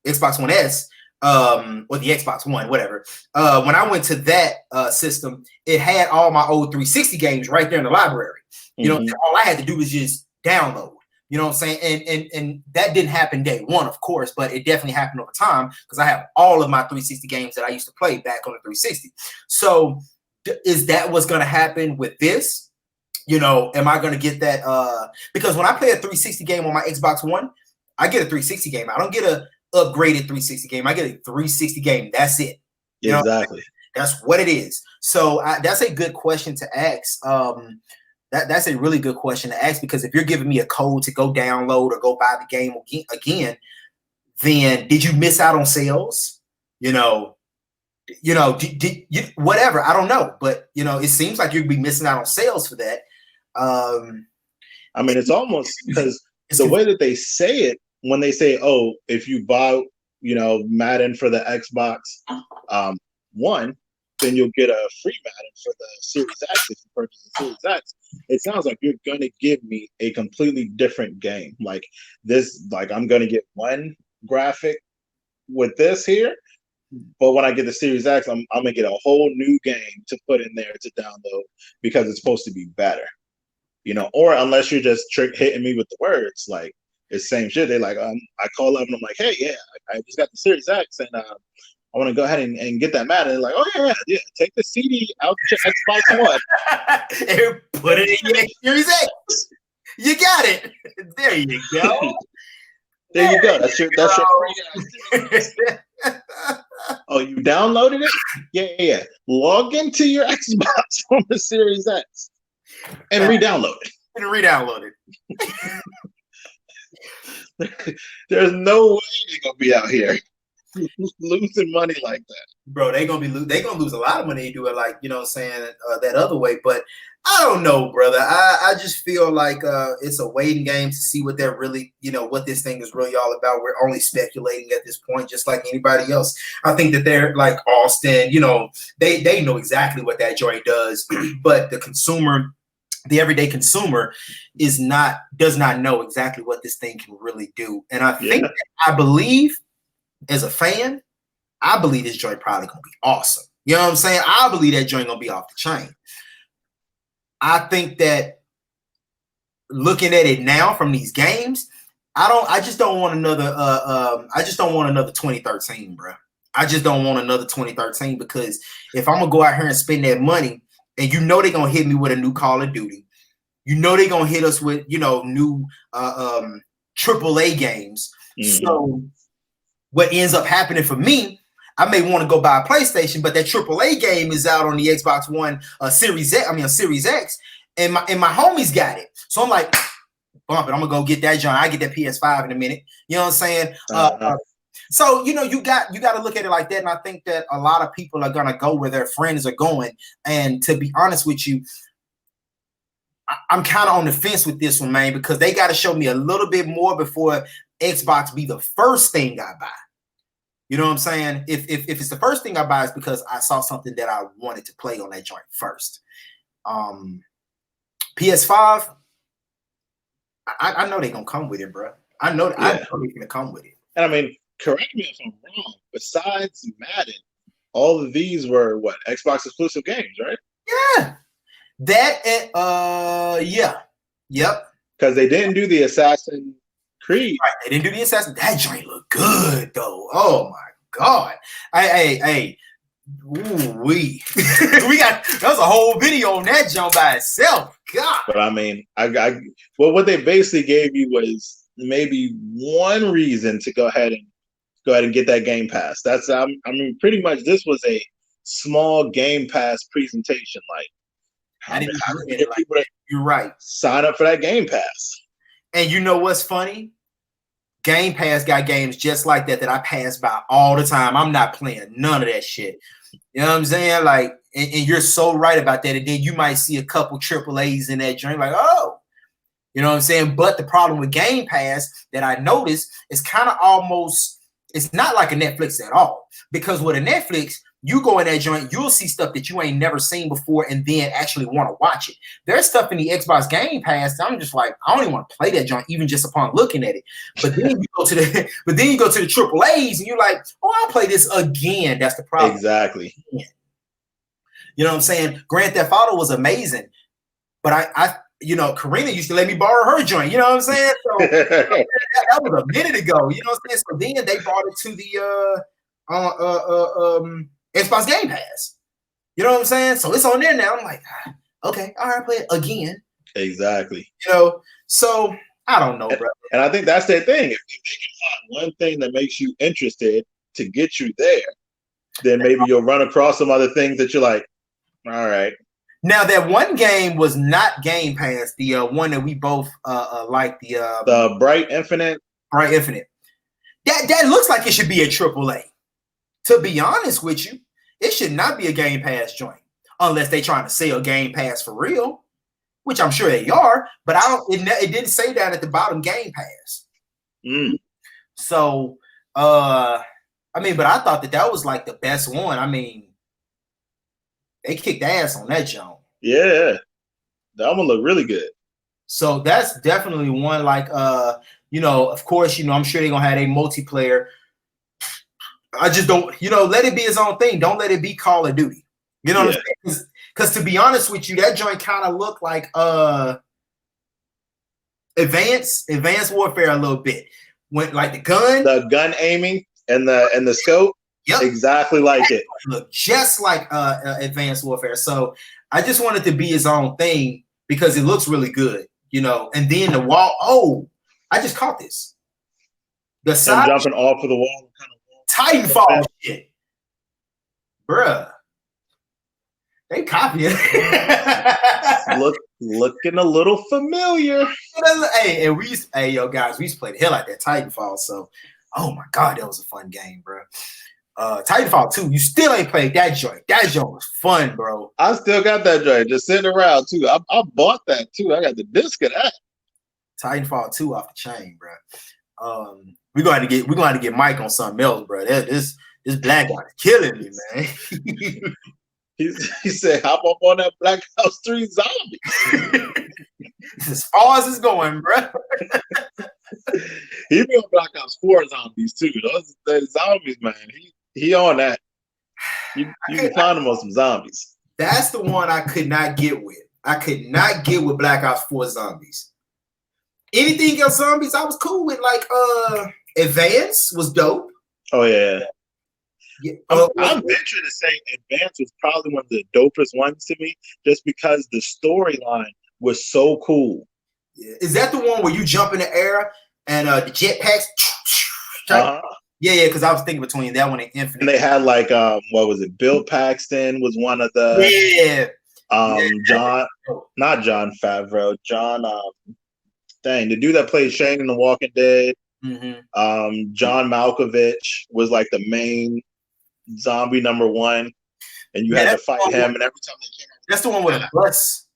S, or the Xbox One, whatever. When I went to that system, it had all my old 360 games right there in the library. You know, all I had to do was just download. You know what I'm saying? And that didn't happen day one, of course, but it definitely happened over time, because I have all of my 360 games that I used to play back on the 360. So is that what's going to happen with this? Am I going to get that? Because when I play a 360 game on my Xbox One, I get a 360 game. I don't get a upgraded 360 game. I get a 360 game. That's it. Exactly. That's what it is. So that's a good question to ask. That's a really good question to ask, because if you're giving me a code to go download or go buy the game again, then did you miss out on sales? Whatever. I don't know, but it seems like you'd be missing out on sales for that. I mean, it's almost because the way that they say it, when they say, "Oh, if you buy, Madden for the Xbox One, then you'll get a free Madden for the Series X if you purchase the Series X," it sounds like you're going to give me a completely different game. Like I'm going to get one graphic with this here, But when I get the Series X, I'm gonna get a whole new game to put in there to download because it's supposed to be better, Or unless you're just hitting me with the words, like it's the same shit. They like, I call up and I'm like, hey, yeah, I just got the Series X and I want to go ahead and get that Madden. They're like, oh yeah, take the CD out to Xbox One and put it in your Series X. You got it. There you go. There you go. That's your Oh, you downloaded it? Yeah. Log into your Xbox from the Series X and re-download it. And re-download it. There's no way they're gonna be out here losing money like that. Bro, they're gonna lose a lot of money to do it like, that other way. But I don't know, brother. I just feel like it's a waiting game to see what they're really, what this thing is really all about. We're only speculating at this point, just like anybody else. I think that they're like Austin, they know exactly what that joint does, but the everyday consumer does not know exactly what this thing can really do. And I believe as a fan, I believe this joint probably gonna be awesome. You know what I'm saying? I believe that joint gonna be off the chain. I think that looking at it now from these games, I just don't want another 2013, bro. I just don't want another 2013 because if I'm gonna go out here and spend that money, and they're gonna hit me with a new Call of Duty, they're gonna hit us with new AAA games. Mm-hmm. So what ends up happening for me, I may want to go buy a PlayStation, but that AAA game is out on the Xbox One Series X, and my homies got it. So I'm like, bump it. I'm gonna go get that joint. I get that PS5 in a minute. You know what I'm saying? So you got to look at it like that, and I think that a lot of people are gonna go where their friends are going. And to be honest with you, I'm kind of on the fence with this one, man, because they got to show me a little bit more before Xbox be the first thing I buy. You know what I'm saying? If it's the first thing I buy, it's because I saw something that I wanted to play on that joint first. PS5, I know they're gonna come with it, bro. I know they're gonna come with it. And I mean, correct me if I'm wrong. Besides Madden, all of these were what, Xbox exclusive games, right? Yeah. That Yep. Because they didn't do the Assassin's Creed. Right, they didn't do the Assassin. That joint looked good though. Oh my god. Hey. Ooh, we got that was a whole video on that joint by itself. God. But I mean, what they basically gave you was maybe one reason to go ahead and get that Game Pass. That's I mean, pretty much this was a small Game Pass presentation. Like, I didn't get it like that. You're right. Sign up for that Game Pass. And you know what's funny? Game Pass got games just like that I pass by all the time. I'm not playing none of that shit. You know what I'm saying? Like, and you're so right about that. And then you might see a couple AAAs in that joint, like, oh, you know what I'm saying? But the problem with Game Pass that I noticed is kind of almost, it's not like a Netflix at all. Because with a Netflix, you go in that joint, you'll see stuff that you ain't never seen before and then actually want to watch it. There's stuff in the Xbox Game Pass that I'm just like, I don't even want to play that joint even just upon looking at it. But then you go to the AAAs and you're like, oh, I'll play this again. That's the problem. Exactly. You know what I'm saying? Grand Theft Auto was amazing. But I Karina used to let me borrow her joint. You know what I'm saying? So that was a minute ago. You know what I'm saying? So then they brought it to the Xbox Game Pass. You know what I'm saying? So it's on there now. I'm like, okay, all right, play it again. Exactly. So I don't know, bro. And I think that's their thing. If they can find one thing that makes you interested to get you there, then maybe you'll run across some other things that you're like, all right. Now that one game was not Game Pass, the one that we both like, the Bright Infinite. Bright Infinite. That looks like it should be a AAA. To be honest with you, it should not be a Game Pass joint unless they're trying to sell Game Pass for real, which I'm sure they are. But it didn't say that at the bottom, Game Pass. So, but I thought that was like the best one. I mean, they kicked ass on that joint. Yeah, that one looked really good. So that's definitely one. Like, of course, I'm sure they're gonna have a multiplayer. I just don't, let it be his own thing. Don't let it be Call of Duty. You know what I'm saying? Because to be honest with you, that joint kind of looked like Advanced Warfare a little bit. When like the gun aiming and the scope, exactly like it. Look just like Advanced Warfare. So I just wanted to be his own thing because it looks really good, And then the wall. Oh, I just caught this. The side jumping off of the wall, kind of Titanfall shit, bruh. They copy it. Looking a little familiar. Hey, and guys, we used to play the hell out of that Titanfall. So, oh my god, that was a fun game, bro. Titanfall 2, you still ain't played that joint. That joint was fun, bro. I still got that joint just sitting around too. I bought that too. I got the disc of that. Titanfall 2 off the chain, bro. We're going to get Mike on something else, bro. This black guy is killing me, man. He said, hop up on that Black Ops 3 zombie. As far as it's going, bro. He be on Black Ops 4 zombies too. Those zombies, man. He on that. You can find him on some zombies. That's the one I could not get with. I could not get with Black Ops 4 zombies. Anything else zombies, I was cool with. Like Advance was dope. Oh yeah. I'm venturing to say Advance was probably one of the dopest ones to me, just because the storyline was so cool. Yeah. Is that the one where you jump in the air and the jetpacks? Yeah, because I was thinking between that one and Infinite. And they had like what was it? Bill Paxton was one of the John, not John Favreau, John the dude that played Shane in The Walking Dead. Mm-hmm. John Malkovich was like the main zombie number one, and you had to fight him. And every time they came out, that's the one with the bus.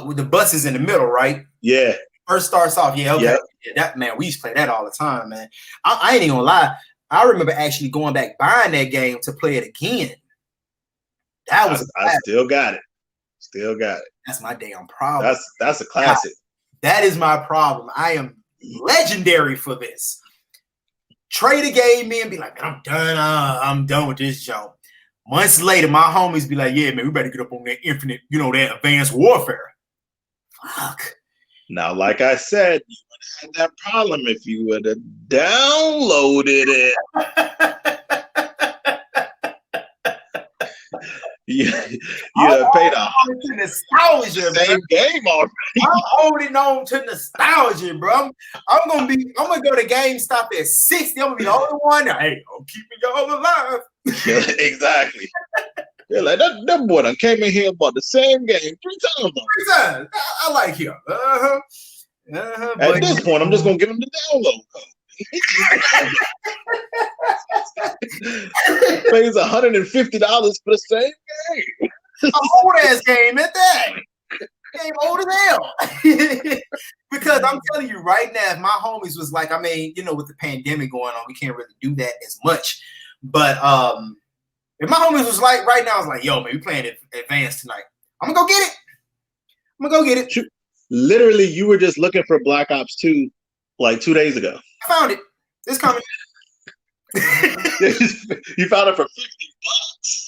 With the bus is in the middle, right? Yeah. First starts off, yeah, okay. Yep. Yeah, that man, we used to play that all the time, man. I ain't even gonna lie. I remember actually going back buying that game to play it again. That was I still got it. Still got it. That's my damn problem. That's a classic. That is my problem. I am legendary for this. Trade a game in, be like, man, I'm done with this joke. Months later, my homies be like, yeah, man, we better get up on that Infinite, that Advanced Warfare. Fuck. Now, like I said, you would have had that problem if you would have downloaded it. you have paid to nostalgia, same game already. I'm holding on to nostalgia, bro. I'm gonna go to GameStop at 60. I'm gonna be the only one. Hey, I'm keeping y'all alive. Exactly. Yeah, like that boy done came in here and bought the same game 3 times. 3 times. I like him. At this point, I'm just gonna give him the download code. Pays $150 for the same game. An old ass game at that. Game old as hell. Because I'm telling you right now, if my homies was like, with the pandemic going on, we can't really do that as much. But if my homies was like right now, I was like, yo, man, we playing Advanced tonight. I'm gonna go get it. Literally, you were just looking for Black Ops 2 like 2 days ago. I found it. It's coming. You found it for $50.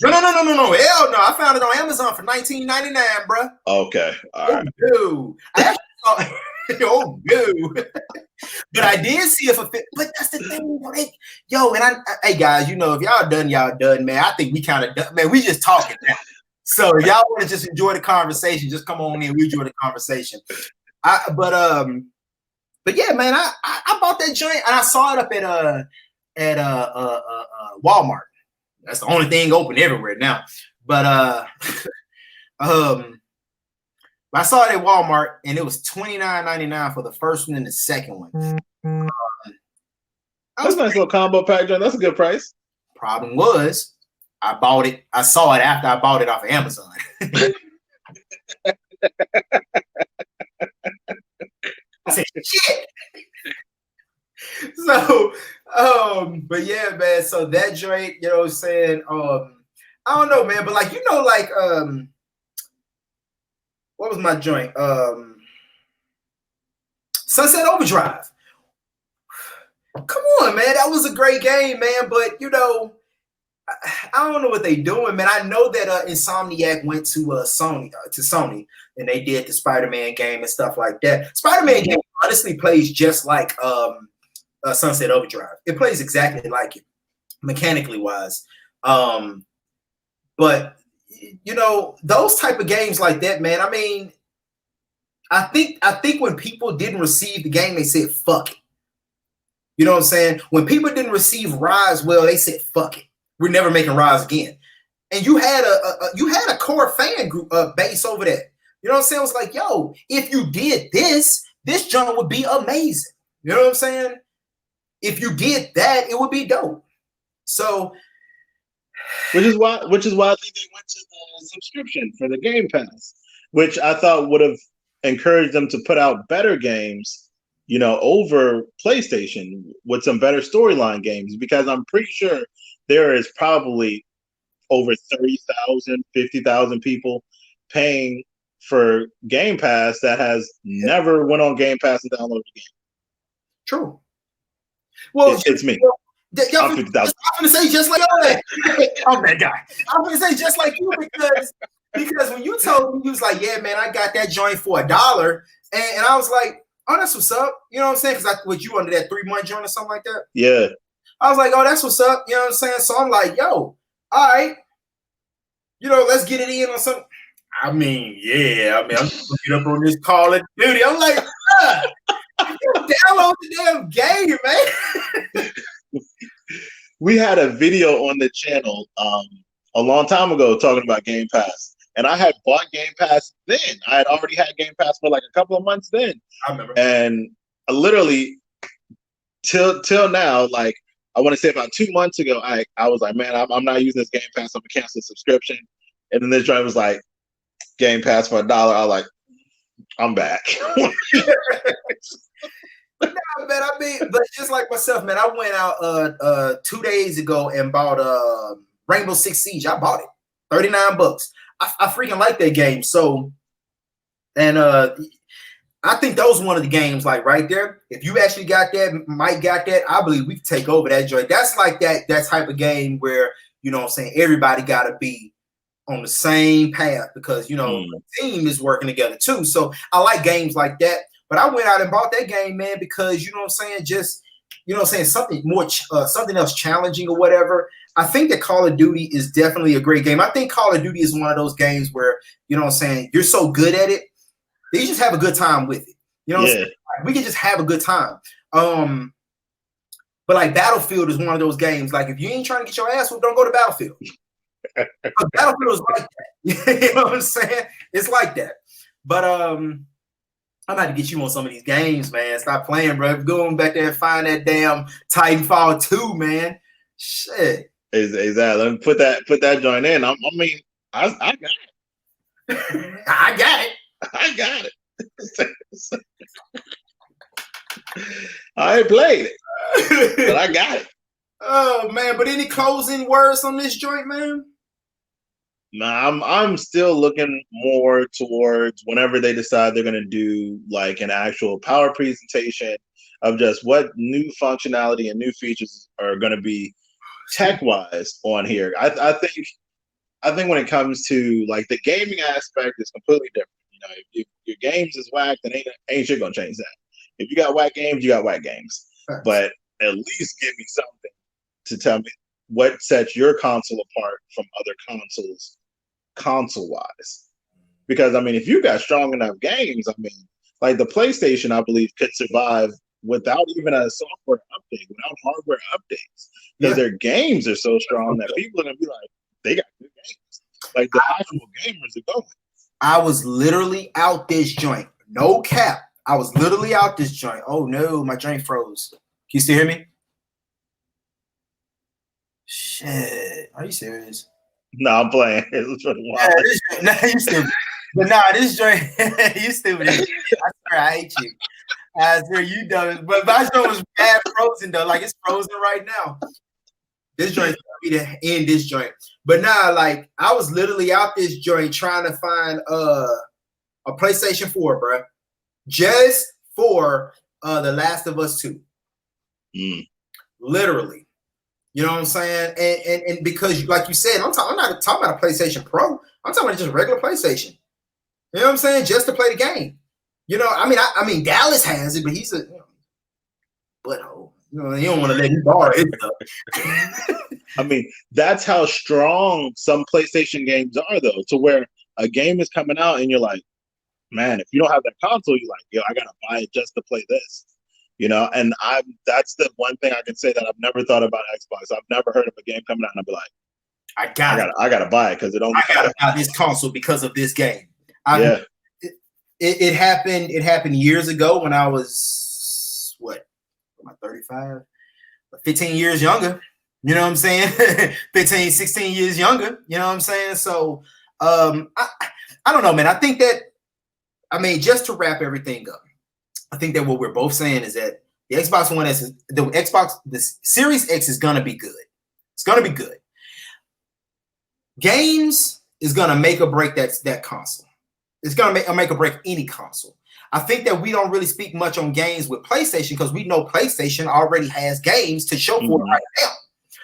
No. Hell no. I found it on Amazon for $19.99, bro. Okay. All right. No. I actually saw oh no. But I did see it for $50. But that's the thing, hey guys, if y'all done, man. I think we kind of done, man. We just talking now. So if y'all want to just enjoy the conversation, just come on in. We enjoy the conversation. But yeah, man, I bought that joint and I saw it up at Walmart. That's the only thing open everywhere now. But I saw it at Walmart and it was $29.99 for the first one and the second one. That's a nice little combo pack, John. That's a good price. Problem was, I bought it. I saw it after I bought it off of Amazon. I said, shit. So, but yeah, man. So that joint, what I'm saying? I don't know, man. But what was my joint? Sunset Overdrive. Come on, man. That was a great game, man. But I don't know what they doing, man. I know that Insomniac went to Sony, and they did the Spider-Man game and stuff like that. Spider-Man game honestly plays just like Sunset Overdrive. It plays exactly like it, mechanically wise. But those type of games like that, man. I mean, I think when people didn't receive the game, they said fuck it. You know what I'm saying? When people didn't receive Rise well, they said fuck it. We're never making Rise again. And you had a core fan group base over that. You know what I'm saying? It was like, yo, if you did this junk would be amazing. You know what I'm saying? If you did that, it would be dope. So, which is why I think they went to the subscription for the Game Pass, which I thought would have encouraged them to put out better games, over PlayStation with some better storyline games, because I'm pretty sure there is probably over 30,000, 50,000 people paying for Game Pass that has never went on Game Pass and downloaded the game. True. Well, it's me. I'm going to say just like I'm that guy. I'm going to say just like you because when you told me, you was like, yeah, man, I got that joint for $1. And I was like, oh, that's what's up. You know what I'm saying? Because with you under that 3-month joint or something like that. Yeah. I was like, oh, that's what's up. You know what I'm saying? So I'm like, yo, all right. Let's get it in or something. I mean, I'm just gonna get up on this Call of Duty. I'm like, download the damn game, man. We had a video on the channel a long time ago talking about Game Pass. And I had bought Game Pass then. I had already had Game Pass for like a couple of months then. I remember. And literally till now, like I want to say about 2 months ago, I was like, man, I'm not using this Game Pass. I'm gonna cancel the subscription. And then this driver was like, Game Pass for $1. I was like, I'm back. But nah, man, but just like myself, man, I went out 2 days ago and bought Rainbow Six Siege. I bought it, $39. I freaking like that game. So, and I think that was one of the games, like right there. If you actually got that, Mike got that, I believe we can take over that joint. That's like that type of game where, you know what I'm saying, everybody got to be on the same path because, the team is working together too. So I like games like that. But I went out and bought that game, man, because, you know what I'm saying, just, something more, something else challenging or whatever. I think that Call of Duty is definitely a great game. I think Call of Duty is one of those games where, you know what I'm saying, you're so good at it, that you just have a good time with it. You know what I'm saying? We can just have a good time. But like Battlefield is one of those games. Like if you ain't trying to get your ass whooped, don't go to Battlefield. Battlefield is like that. You know what I'm saying? It's like that. But I'm about to get you on some of these games, man. Stop playing, bro. Going back there and find that damn Titanfall 2, man. Shit. Exactly. Let me put that joint in. I got it. I got it. I got it. I ain't played it, but I got it. Oh man! But any closing words on this joint, man? Nah, I'm still looking more towards whenever they decide they're gonna do like an actual power presentation of just what new functionality and new features are gonna be tech-wise on here. I think when it comes to like the gaming aspect is completely different. If your games is whack, then ain't shit gonna change that. If you got whack games, you got whack games. But at least give me something to tell me what sets your console apart from other consoles, console-wise. Because if you got strong enough games, like the PlayStation, I believe could survive without even a software update, without hardware updates, because their games are so strong that people are gonna be like, they got good games. Like the actual gamers are going. I was literally out this joint. No cap. I was literally out this joint. Oh no, my joint froze. Can you still hear me? Shit. Are you serious? No, I'm playing. You stupid. But this joint, you stupid. I swear I hate you. I swear you dumb. But my joint was bad frozen though. Like it's frozen right now. This joint me to end this joint. But now, like I was literally out this joint trying to find a PlayStation 4, bro. Just for The Last of Us 2. Literally. You know what I'm saying? And because, like you said, I'm not talking about a PlayStation Pro. I'm talking about just regular PlayStation. You know what I'm saying? Just to play the game. You know, I mean, Dallas has it, but he's a butthole. You know, you don't want to let him borrow his stuff. I mean, that's how strong some PlayStation games are, though, to where a game is coming out and you're like, man, if you don't have that console, you're like, yo, I gotta buy it just to play this. You know, and that's the one thing I can say that I've never thought about Xbox. I've never heard of a game coming out and I'll be like, I gotta buy it because it only. I gotta buy this console because of this game. It happened years ago when I was what? Am I 35? 15 years younger. You know what I'm saying? 15, 16 years younger. You know what I'm saying? So I don't know, man. I think that, I mean, just to wrap everything up, I think that what we're both saying is that the Xbox One S, the Series X is gonna be good. It's gonna be good. Games is gonna make or break that console. It's gonna make or break any console. I think that we don't really speak much on games with PlayStation because we know PlayStation already has games to show for it right now.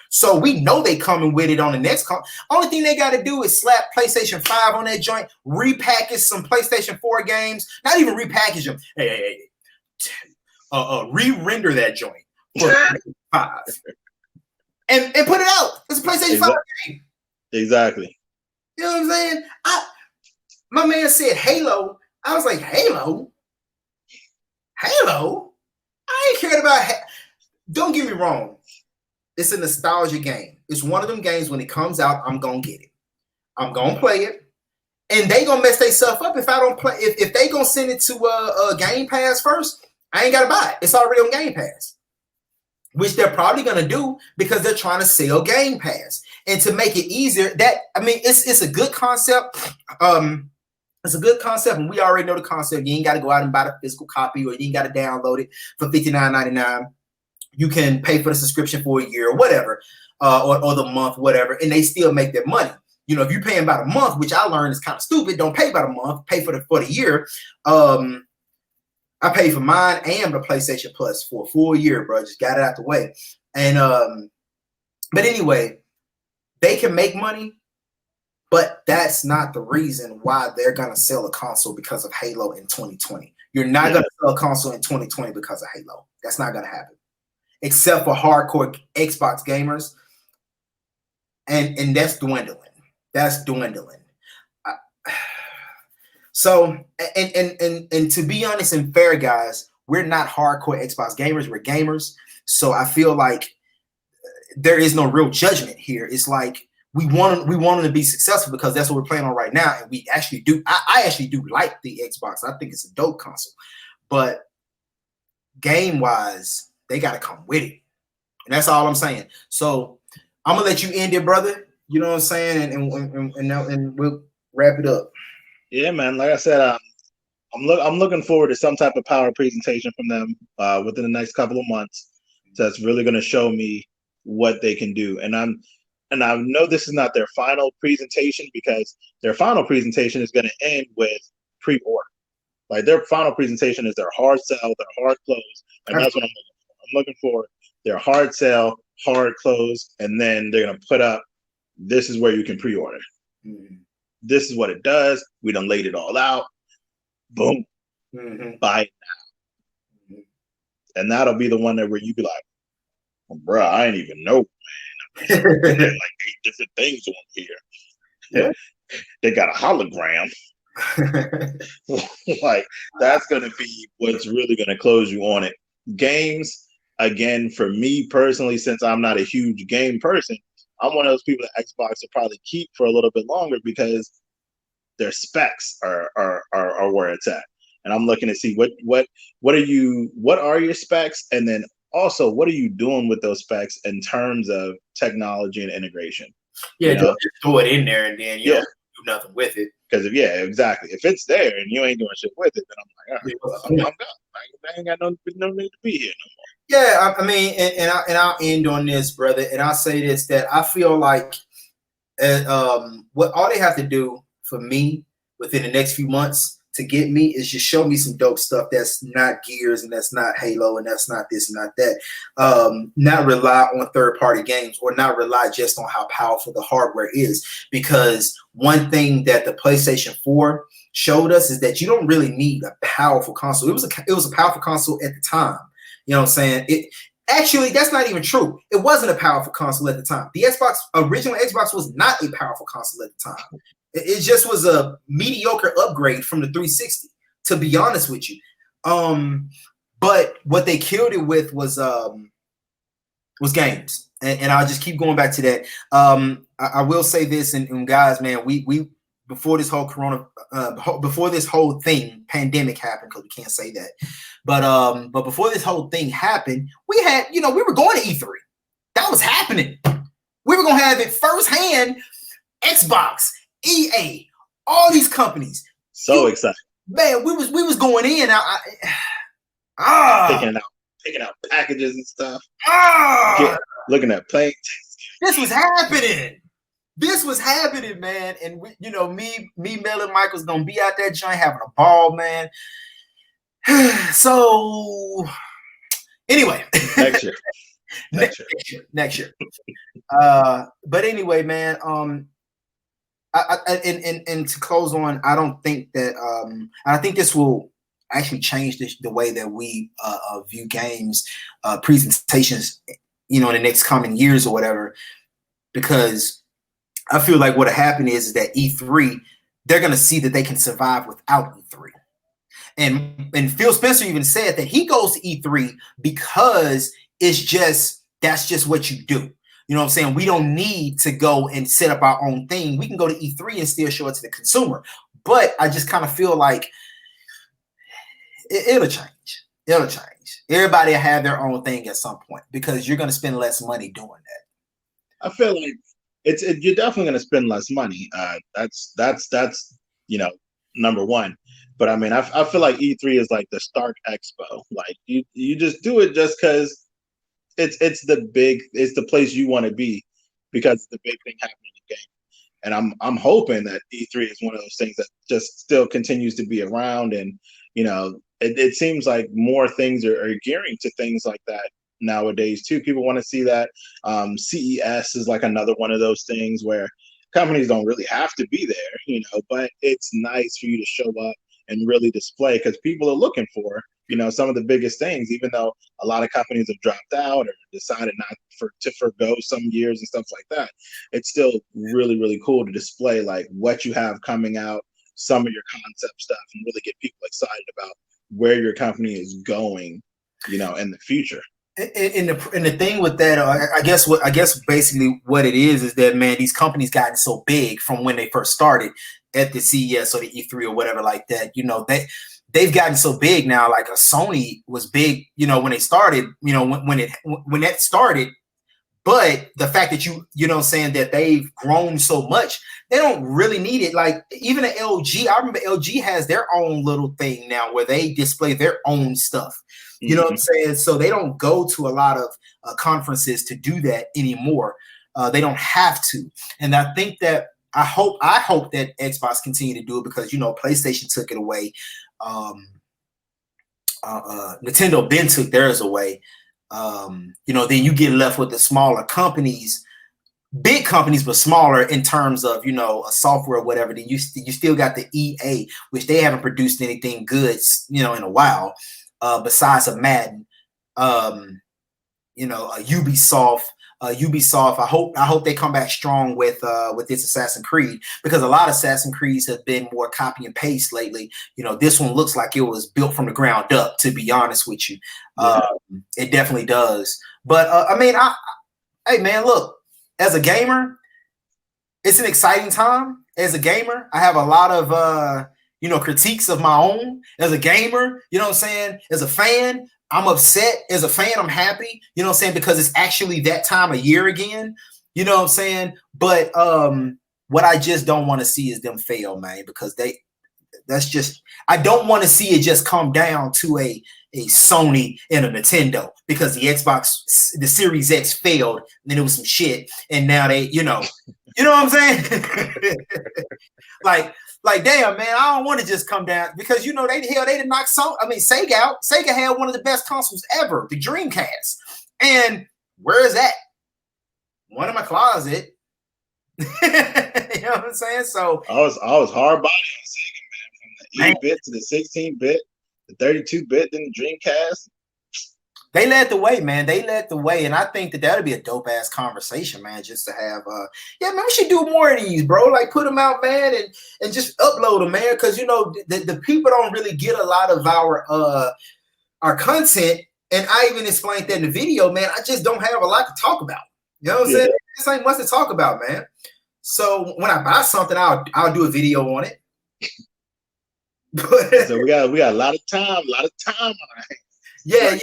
So we know they coming with it on the next console. Only thing they got to do is slap PlayStation 5 on that joint, repackage some PlayStation 4 games, not even repackage them. Re-render that joint for 5 and put it out. It's a PlayStation 5 game. Exactly. You know what I'm saying? My man said Halo. I was like, Halo? I ain't cared about Don't get me wrong. It's a nostalgia game. It's one of them games when it comes out, I'm going to get it. I'm going to play it. And they going to mess themselves up if I don't play. If they going to send it to Game Pass first, I ain't got to buy it. It's already on Game Pass. Which they're probably going to do because they're trying to sell Game Pass. And to make it easier, it's a good concept. It's a good concept, and we already know the concept. You ain't got to go out and buy the physical copy, or you ain't got to download it for $59.99. You can pay for the subscription for a year or whatever, or the month, whatever, and they still make their money. You know, if you're paying about a month, which I learned is kind of stupid, don't pay about a month, pay for the year. I paid for mine and the PlayStation Plus for a full year, bro. Just got it out the way. And but anyway, they can make money, but that's not the reason why they're gonna sell a console because of Halo in 2020. You're not gonna sell a console in 2020 because of Halo. That's not gonna happen. Except for hardcore Xbox gamers. And that's dwindling. That's dwindling. So, and to be honest and fair, guys, we're not hardcore Xbox gamers. We're gamers. So I feel like there is no real judgment here. It's like we want them to be successful because that's what we're playing on right now. And we actually do. I actually do like the Xbox. I think it's a dope console. But game-wise, they got to come with it. And that's all I'm saying. So I'm going to let you end it, brother. You know what I'm saying? And we'll wrap it up. Yeah, man. Like I said, I'm looking forward to some type of power presentation from them within the next couple of months. So that's really going to show me what they can do. And I know this is not their final presentation because their final presentation is going to end with pre-order. Like their final presentation is their hard sell, their hard close, and that's what I'm looking for. I'm looking for their hard sell, hard close, and then they're going to put up, this is where you can pre-order. Mm-hmm. This is what it does. We done laid it all out. Boom. Mm-hmm. Buy it now. Mm-hmm. And that'll be the one that where you be like, well, bro, I ain't even know, man. Like 8 different things on here. Yeah. They got a hologram. Like that's going to be what's really going to close you on it. Games, again, for me personally, since I'm not a huge game person, I'm one of those people that Xbox will probably keep for a little bit longer because their specs are where it's at. And I'm looking to see what are your specs, and then also what are you doing with those specs in terms of technology and integration. Yeah, don't just throw it in there and then you don't do nothing with it. Because exactly. If it's there and you ain't doing shit with it, then I'm like, all right, I'm gone. I ain't got no need to be here no more. Yeah, I mean, and I'll end on this, brother, and I'll say this, that I feel like what all they have to do for me within the next few months to get me is just show me some dope stuff that's not Gears and that's not Halo and that's not this and not that. Not rely on third-party games or not rely just on how powerful the hardware is. Because one thing that the PlayStation 4 showed us is that you don't really need a powerful console. It was a powerful console at the time. You know what I'm saying? Actually, that's not even true. It wasn't a powerful console at the time. The original Xbox was not a powerful console at the time. It just was a mediocre upgrade from the 360, to be honest with you. But what they killed it with was games. And I'll just keep going back to that. I will say this, and guys, man, we before this whole before this whole pandemic happened, because we can't say that. But before this whole thing happened, we were going to E3. That was happening. We were gonna have it firsthand. Xbox, EA, all these companies. So excited, man. We was going in. Picking out packages and stuff. Looking at planes. This was happening. This was happening, man. And me, Mel, and Mike was gonna be out there joint having a ball, man. So anyway, next year. But anyway, man. And to close on, I don't think that. I think this will actually change the way that we view games, presentations, in the next coming years or whatever, because I feel like what'll happen is that E3, they're going to see that they can survive without E3. And Phil Spencer even said that he goes to E3 because that's just what you do. You know what I'm saying? We don't need to go and set up our own thing. We can go to E3 and still show it to the consumer. But I just kind of feel like it'll change. It'll change. Everybody will have their own thing at some point because you're going to spend less money doing that. I feel like you're definitely going to spend less money. That's number one. But I mean, I feel like E3 is like the Stark Expo. Like you just do it just because it's the place you want to be because it's the big thing happening in the game. And I'm hoping that E3 is one of those things that just still continues to be around. And it seems like more things are gearing to things like that nowadays too. People want to see that. CES is like another one of those things where companies don't really have to be there, but it's nice for you to show up and really display because people are looking for, some of the biggest things, even though a lot of companies have dropped out or decided to forgo some years and stuff like that. It's still really, really cool to display like what you have coming out, some of your concept stuff, and really get people excited about where your company is going, in the future. And the thing with that, I guess basically what it is that, man, these companies gotten so big from when they first started at the CES or the E3 or whatever like that. They've gotten so big now. Like a Sony was big, when they started. When that started. But the fact that saying that they've grown so much, they don't really need it. Like even at LG, I remember LG has their own little thing now where they display their own stuff. You know what I'm saying? So they don't go to a lot of conferences to do that anymore. They don't have to. And I think that I hope that Xbox continue to do it because PlayStation took it away. Nintendo then took theirs away. Then you get left with the smaller companies, big companies, but smaller in terms of, a software or whatever. Then you still got the EA, which they haven't produced anything good, in a while, besides a Madden, Ubisoft. I hope they come back strong with this Assassin's Creed because a lot of Assassin's Creeds have been more copy and paste lately. This one looks like it was built from the ground up. To be honest with you, it definitely does. But hey man, look, as a gamer, it's an exciting time. As a gamer, I have a lot of critiques of my own. As a gamer, as a fan. I'm upset. As a fan, I'm happy, because it's actually that time of year again, But what I just don't want to see is them fail, man, because that's just, I don't want to see it just come down to a Sony and a Nintendo, because the Series X failed, and then it was some shit, and now they, you know what I'm saying? like damn, man, I don't want to just come down, because they did knock Sega out. Sega had one of the best consoles ever, the Dreamcast, and where is that? One in my closet. You know what I'm saying? So I was hard body on Sega, man, from the 8-bit to the 16-bit, the 32-bit, then the Dreamcast. They led the way, man. They led the way, and I think that would be a dope ass conversation, man. Just to have, man, we should do more of these, bro. Like, put them out, man, and just upload them, man. Because the people don't really get a lot of our content, and I even explained that in the video, man. I just don't have a lot to talk about. You know what I'm saying? This ain't much to talk about, man. So when I buy something, I'll do a video on it. So we got a lot of time on our hands. Yeah.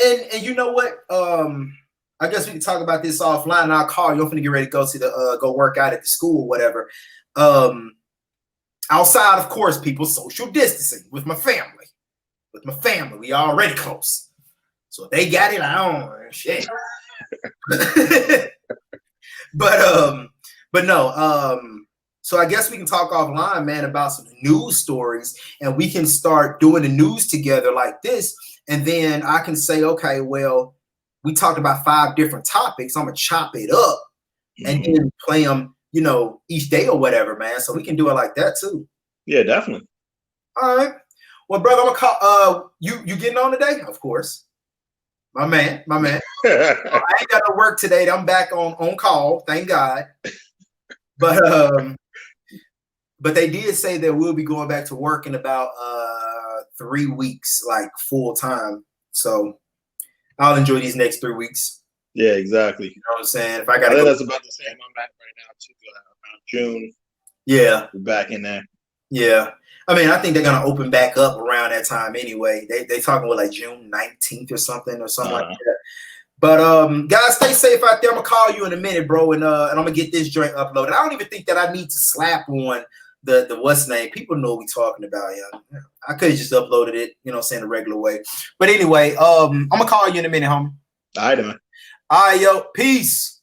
And you know what? I guess we can talk about this offline, and I'll call you. I'm gonna get ready to go to go work out at the school or whatever. Outside, of course, people social distancing with my family. We already close. So if they got it, I don't shit. But no, so I guess we can talk offline, man, about some news stories, and we can start doing the news together like this. And then I can say, okay, well, we talked about 5 different topics. I'm gonna chop it up and then play them, each day or whatever, man. So we can do it like that too. Yeah, definitely. All right. Well, brother, I'm gonna call you getting on today? Of course. My man. I ain't got no work today. I'm back on call, thank God. But they did say that we'll be going back to work in about 3 weeks, like full time. So I'll enjoy these next 3 weeks. Yeah, exactly. You know what I'm saying? If I got, that's about the same. I'm back right now too. Around June. Yeah, we're back in there. Yeah, I mean, I think they're gonna open back up around that time anyway. They talking about like June 19th or something like that. But guys, stay safe out there. I'm gonna call you in a minute, bro, and I'm gonna get this joint uploaded. I don't even think that I need to slap on the what's name. People know what we talking about, yeah. I could have just uploaded it, saying the regular way. But anyway, I'm gonna call you in a minute, homie. All right, man. All right, yo, peace.